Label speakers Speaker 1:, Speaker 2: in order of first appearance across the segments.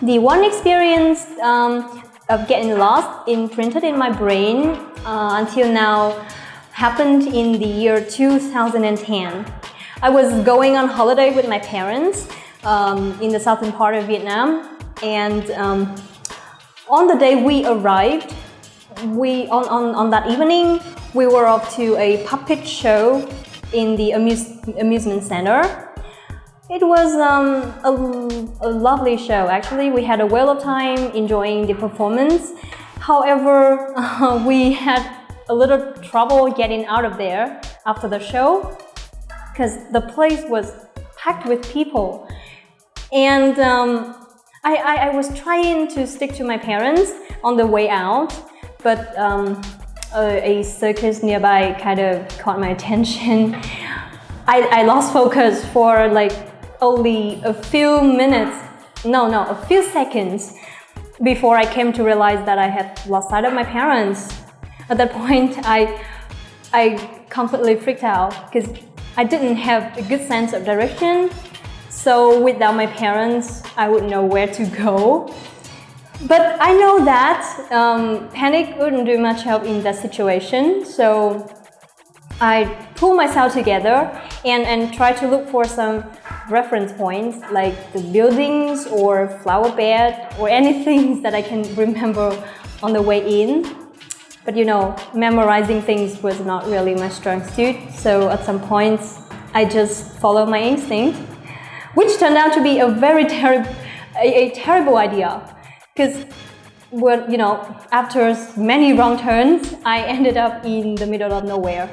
Speaker 1: The one experience of getting lost imprinted in my brain until now happened in the year 2010. I was going on holiday with my parents in the southern part of Vietnam, and on the day we arrived, on that evening, we were off to a puppet show in the amusement center. It was a lovely show, actually. We had a whale of time enjoying the performance. However, we had a little trouble getting out of there after the show because the place was packed with people. And I was trying to stick to my parents on the way out, but a circus nearby kind of caught my attention. I lost focus for like only a few minutes, a few seconds before I came to realize that I had lost sight of my parents. At that point, I completely freaked out because I didn't have a good sense of direction. So without my parents, I wouldn't know where to go. But I know that panic wouldn't do much help in that situation. So I pulled myself together and tried to look for some reference points like the buildings or flower bed or anything that I can remember on the way in. But you know, memorizing things was not really my strong suit. So at some points, I just followed my instinct, which turned out to be a very terrible idea. Because, well, you know, after many wrong turns, I ended up in the middle of nowhere.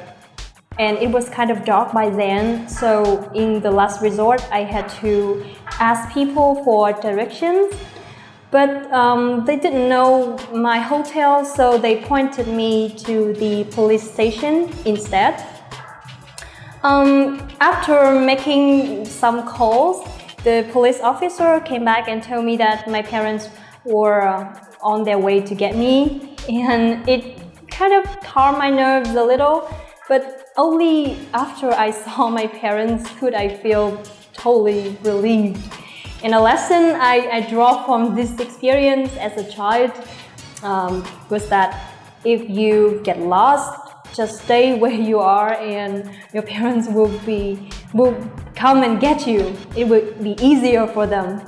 Speaker 1: And it was kind of dark by then, so in the last resort, I had to ask people for directions. But they didn't know my hotel, so they pointed me to the police station instead. After making some calls, the police officer came back and told me that my parents were on their way to get me, and it kind of calmed my nerves a little, but only after I saw my parents could I feel totally relieved. And a lesson I draw from this experience as a child was that if you get lost, just stay where you are and your parents will come and get you. It would be easier for them.